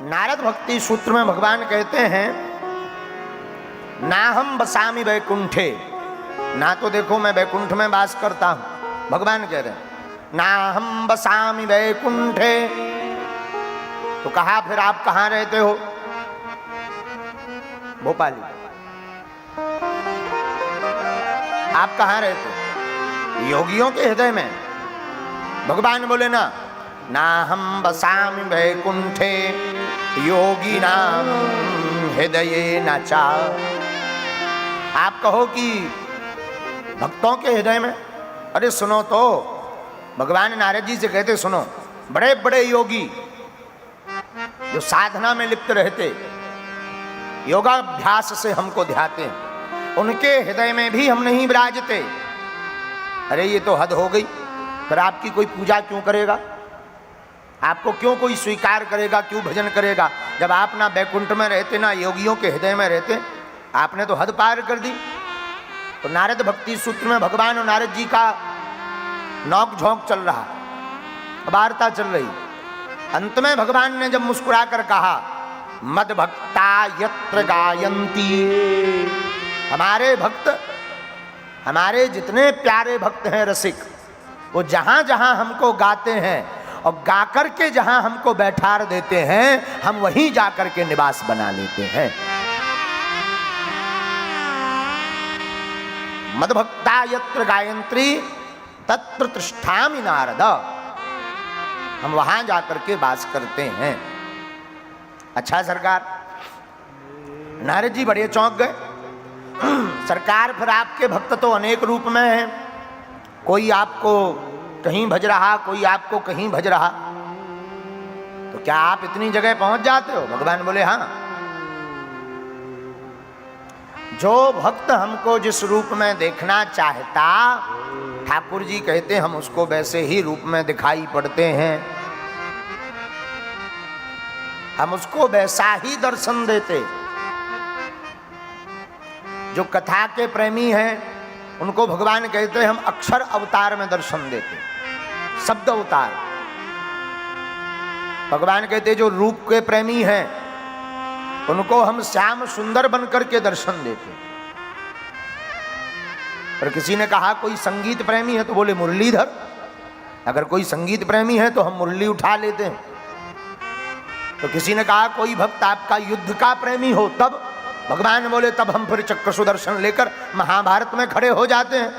नारद भक्ति सूत्र में भगवान कहते हैं, ना हम बसामी वैकुंठे, ना तो देखो मैं वैकुंठ में वास करता हूं, भगवान कह रहे हैं ना हम बसामी वैकुंठे। तो कहा फिर आप कहां रहते हो? भोपाली। आप कहां रहते हो? योगियों के हृदय में। भगवान बोले ना हम बसामि वैकुंठे योगी नाम हृदये न चा। आप कहो कि भक्तों के हृदय में, अरे सुनो तो, भगवान नारद जी से कहते सुनो, बड़े बड़े योगी जो साधना में लिप्त रहते, योगाभ्यास से हमको ध्याते, उनके हृदय में भी हम नहीं विराजते। अरे ये तो हद हो गई, फिर आपकी कोई पूजा क्यों करेगा? आपको क्यों कोई स्वीकार करेगा, क्यों भजन करेगा? जब आप ना बैकुंठ में रहते, ना योगियों के हृदय में रहते, आपने तो हद पार कर दी। तो नारद भक्ति सूत्र में भगवान और नारद जी का नौक झोंक चल रहा, वार्ता चल रही। अंत में भगवान ने जब मुस्कुरा कर कहा, मद भक्ता यत्र गायन्ति, हमारे भक्त, हमारे जितने प्यारे भक्त हैं रसिक, वो जहां जहां हमको गाते हैं और गाकर के जहां हमको बैठार देते हैं, हम वहीं जाकर के निवास बना लेते हैं। मद्भक्ता यत्र गायत्री तत्र तिष्ठामि नारद, हम वहां जाकर के वास करते हैं। अच्छा सरकार, नारद जी बड़े चौंक गए। सरकार फिर आपके भक्त तो अनेक रूप में हैं, कोई आपको कहीं भज रहा, कोई आपको कहीं भज रहा, तो क्या आप इतनी जगह पहुंच जाते हो? भगवान बोले हाँ, जो भक्त हमको जिस रूप में देखना चाहता, ठाकुर जी कहते हम उसको वैसे ही रूप में दिखाई पड़ते हैं, हम उसको वैसा ही दर्शन देते। जो कथा के प्रेमी हैं उनको भगवान कहते हैं हम अक्षर अवतार में दर्शन देते, शब्द अवतार। भगवान कहते जो रूप के प्रेमी हैं उनको हम श्याम सुंदर बनकर के दर्शन देते। पर किसी ने कहा कोई संगीत प्रेमी है, तो बोले मुरलीधर। अगर कोई संगीत प्रेमी है तो हम मुरली उठा लेते हैं। तो किसी ने कहा कोई भक्त आपका युद्ध का प्रेमी हो, तब भगवान बोले तब हम फिर चक्र सुदर्शन लेकर महाभारत में खड़े हो जाते हैं।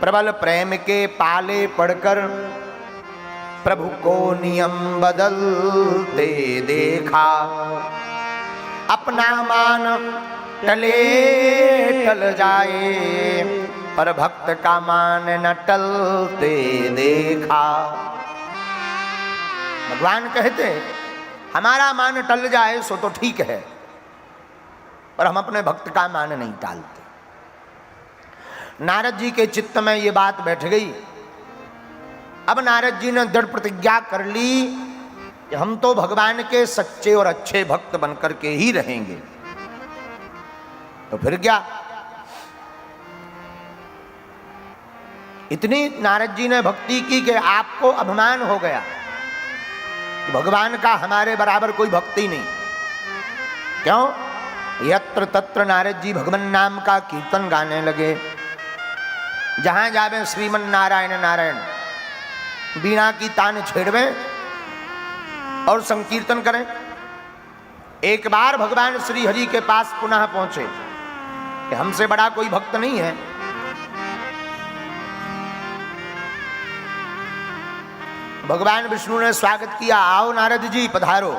प्रबल प्रेम के पाले पड़कर प्रभु को नियम बदलते देखा, अपना मान टले टल जाए पर भक्त का मान न टलते देखा। भगवान कहते हमारा मान टल जाए सो तो ठीक है, पर हम अपने भक्त का मान नहीं टालते। नारद जी के चित्त में ये बात बैठ गई। अब नारद जी ने दृढ़ प्रतिज्ञा कर ली कि हम तो भगवान के सच्चे और अच्छे भक्त बनकर के ही रहेंगे। तो फिर क्या, इतनी नारद जी ने भक्ति की कि आपको अभिमान हो गया कि भगवान का हमारे बराबर कोई भक्ति नहीं। क्यों? यत्र तत्र नारद जी भगवान नाम का कीर्तन गाने लगे। जहां जावे श्रीमन नारायण नारायण, बीणा की तान छेड़वे और संकीर्तन करें। एक बार भगवान श्री हरि के पास पुनः पहुंचे कि हमसे बड़ा कोई भक्त नहीं है। भगवान विष्णु ने स्वागत किया, आओ नारद जी पधारो।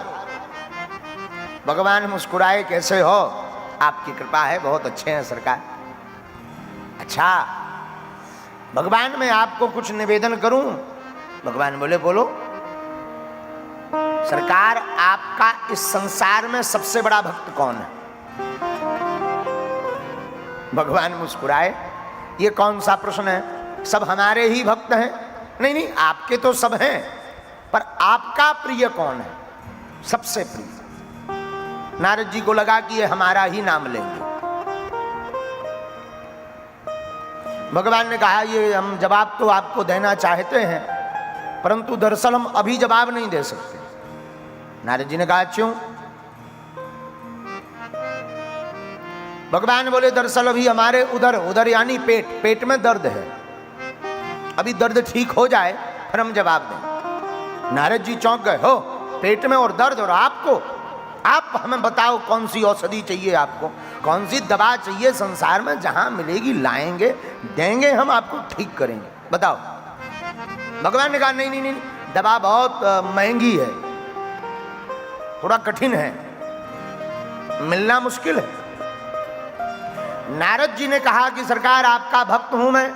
भगवान मुस्कुराए, कैसे हो? आपकी कृपा है, बहुत अच्छे हैं सरकार। अच्छा भगवान मैं आपको कुछ निवेदन करूं? भगवान बोले बोलो। सरकार आपका इस संसार में सबसे बड़ा भक्त कौन है? भगवान मुस्कुराए, ये कौन सा प्रश्न है? सब हमारे ही भक्त हैं। नहीं नहीं, आपके तो सब हैं, पर आपका प्रिय कौन है? सबसे प्रिय। नारद जी को लगा कि ये हमारा ही नाम लेंगे। भगवान ने कहा ये हम जवाब तो आपको देना चाहते हैं, परंतु दरअसल हम अभी जवाब नहीं दे सकते। नारद जी ने कहा क्यों? भगवान बोले दरअसल अभी हमारे उधर यानी पेट में दर्द है, अभी दर्द ठीक हो जाए फिर हम जवाब दें। नारद जी चौंक गए, हो पेट में और दर्द, और आप हमें बताओ कौन सी औषधि चाहिए आपको, कौन सी दवा चाहिए संसार में, जहां मिलेगी लाएंगे देंगे, हम आपको ठीक करेंगे, बताओ। भगवान ने कहा नहीं, दवा बहुत महंगी है, थोड़ा कठिन है, मिलना मुश्किल है। नारद जी ने कहा कि सरकार आपका भक्त हूं मैं,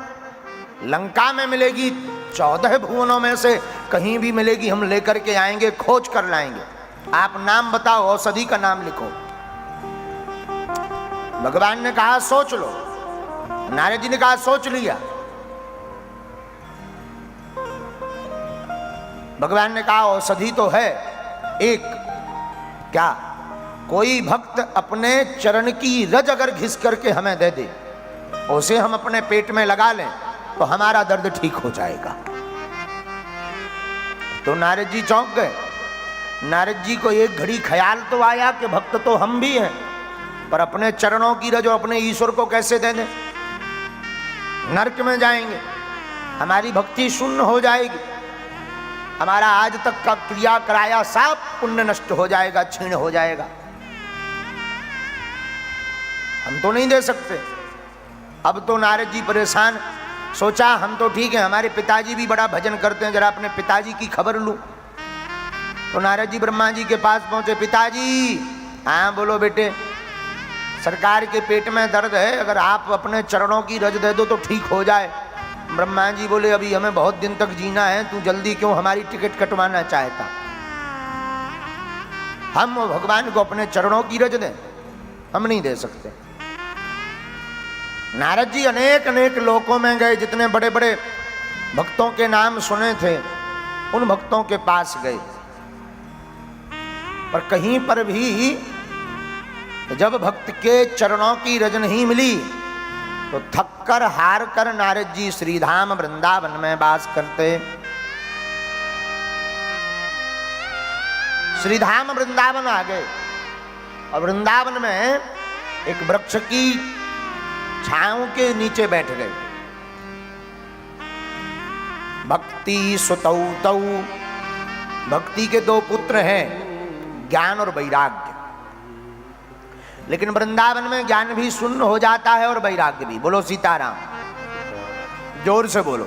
लंका में मिलेगी, 14 भुवनों में से कहीं भी मिलेगी, हम लेकर के आएंगे, खोज कर लाएंगे, आप नाम बताओ, औषधि का नाम लिखो। भगवान ने कहा सोच लो। नारद जी ने कहा सोच लिया। भगवान ने कहा औषधि तो है एक, क्या? कोई भक्त अपने चरण की रज अगर घिस करके हमें दे दे, उसे हम अपने पेट में लगा लें तो हमारा दर्द ठीक हो जाएगा। तो नारद जी चौंक गए। नारद जी को एक घड़ी ख्याल तो आया कि भक्त तो हम भी हैं, पर अपने चरणों की रज अपने ईश्वर को कैसे दे दें? नरक में जाएंगे, हमारी भक्ति शून्य हो जाएगी, हमारा आज तक का क्रिया कराया सब पुण्य नष्ट हो जाएगा, क्षीण हो जाएगा, हम तो नहीं दे सकते। अब तो नारद जी परेशान, सोचा हम तो ठीक है, हमारे पिताजी भी बड़ा भजन करते हैं, जरा अपने पिताजी की खबर लूं। तो नारद जी ब्रह्मा जी के पास पहुंचे, पिताजी। हाँ बोलो बेटे। सरकार के पेट में दर्द है, अगर आप अपने चरणों की रज दे दो तो ठीक हो जाए। ब्रह्मा जी बोले अभी हमें बहुत दिन तक जीना है, तू जल्दी क्यों हमारी टिकट कटवाना चाहता? हम भगवान को अपने चरणों की रज दें? हम नहीं दे सकते। नारद जी अनेक अनेक लोकों में गए, जितने बड़े बड़े भक्तों के नाम सुने थे उन भक्तों के पास गए, पर कहीं पर भी जब भक्त के चरणों की रज नहीं मिली तो थक हार कर नारद जी श्रीधाम वृंदावन में वास करते। श्रीधाम वृंदावन आ गए और वृंदावन में एक वृक्ष की छांव के नीचे बैठ गए। भक्ति सुतौ तौ, भक्ति के दो पुत्र हैं, ज्ञान और वैराग्य। लेकिन वृंदावन में ज्ञान भी शून्य हो जाता है और वैराग्य भी। बोलो सीताराम, जोर से बोलो।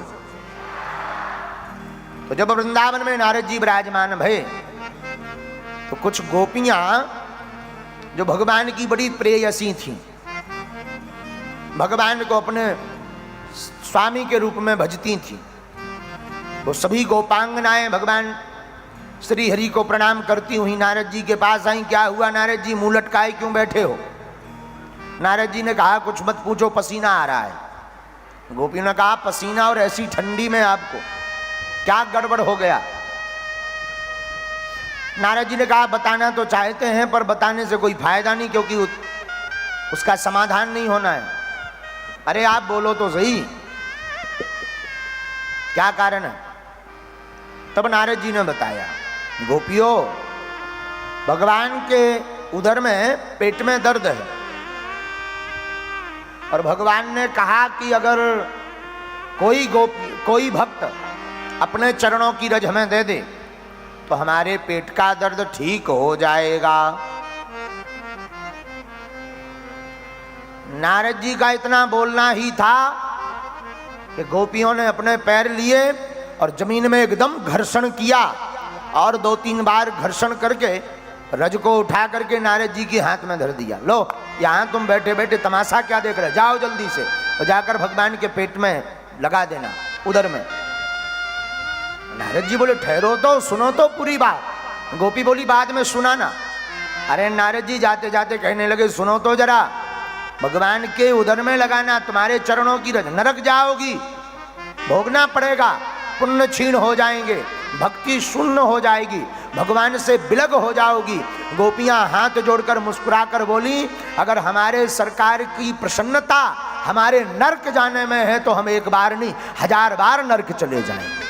तो जब वृंदावन में नारद जी विराजमान भये तो कुछ गोपियां जो भगवान की बड़ी प्रेयसी थीं, भगवान को अपने स्वामी के रूप में भजती थीं, वो सभी गोपांगनाएं भगवान श्री हरि को प्रणाम करती हुई नारद जी के पास आई। क्या हुआ नारद जी, मुंह लटकाए क्यों बैठे हो? नारद जी ने कहा कुछ मत पूछो, पसीना आ रहा है। गोपियों ने कहा पसीना और ऐसी ठंडी में आपको क्या गड़बड़ हो गया? नारद जी ने कहा बताना तो चाहते हैं पर बताने से कोई फायदा नहीं, क्योंकि उसका समाधान नहीं होना है। अरे आप बोलो तो सही, क्या कारण है? तब नारद जी ने बताया, गोपियों भगवान के उदर में पेट में दर्द है और भगवान ने कहा कि अगर कोई भक्त अपने चरणों की रज हमें दे दे तो हमारे पेट का दर्द ठीक हो जाएगा। नारद जी का इतना बोलना ही था कि गोपियों ने अपने पैर लिए और जमीन में एकदम घर्षण किया और 2-3 बार घर्षण करके रज को उठा करके नारद जी के हाथ में धर दिया। लो यहां तुम बैठे बैठे तमाशा क्या देख रहे, जाओ जल्दी से और जाकर भगवान के पेट में लगा देना, उधर में। नारद जी बोले ठहरो तो, सुनो तो पूरी बात। गोपी बोली बाद में सुनाना। अरे नारद जी जाते जाते कहने लगे सुनो तो जरा, भगवान के उदर में लगाना, तुम्हारे चरणों की रज, नरक जाओगी, भोगना पड़ेगा, पुण्य क्षीण हो जाएंगे, भक्ति शून्य हो जाएगी, भगवान से विलग हो जाओगी। गोपियां हाथ जोड़कर मुस्कुराकर बोली अगर हमारे सरकार की प्रसन्नता हमारे नरक जाने में है तो हम एक बार नहीं 1000 बार नरक चले जाएंगे।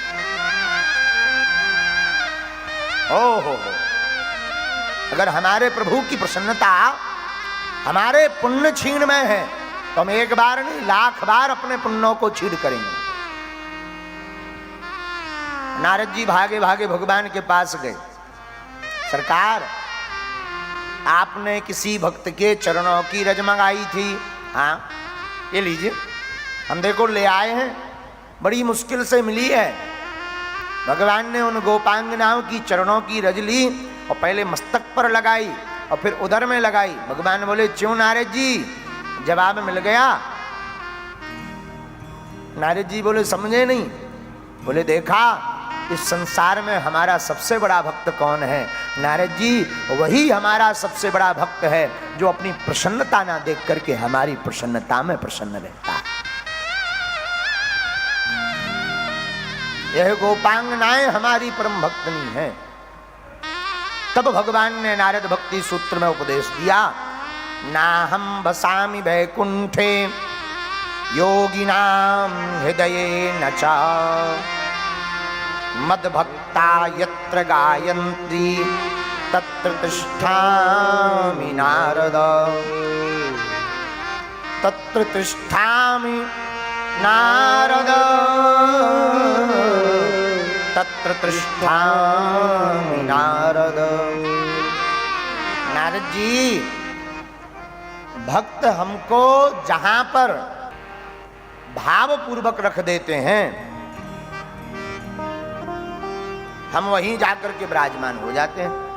हो। अगर हमारे प्रभु की प्रसन्नता हमारे पुण्य छीन में है तो हम एक बार नहीं 1,00,000 बार अपने पुण्यों को छीन करेंगे। नारद जी भागे भागे भगवान के पास गए। सरकार, आपने किसी भक्त के चरणों की रज मंगाई थी। हाँ, ये लीजिए, हम देखो ले आए हैं, बड़ी मुश्किल से मिली है। भगवान ने उन गोपांगनाओं की चरणों की रज ली और पहले मस्तक पर लगाई और फिर उदर में लगाई। भगवान बोले, क्यों नारद जी? जवाब मिल गया। नारद जी बोले, समझे नहीं? बोले, देखा इस संसार में हमारा सबसे बड़ा भक्त कौन है? नारद जी, वही हमारा सबसे बड़ा भक्त है जो अपनी प्रसन्नता ना देख करके हमारी प्रसन्नता में प्रसन्न रहता है। यह गोपांगनाएं हमारी परम भक्तनी है। तब भगवान ने नारद भक्ति सूत्र में उपदेश दिया, ना हम बसामि वैकुंठे योगिनाम हृदये न चा मद भक्ता यत्र गायन्ति तत्र तिष्ठामि नारद, तत्र तिष्ठामि नारद, तत्र तिष्ठामि नारद। नारद जी, भक्त हमको जहां पर भाव पूर्वक रख देते हैं हम वहीं जाकर के विराजमान हो जाते हैं।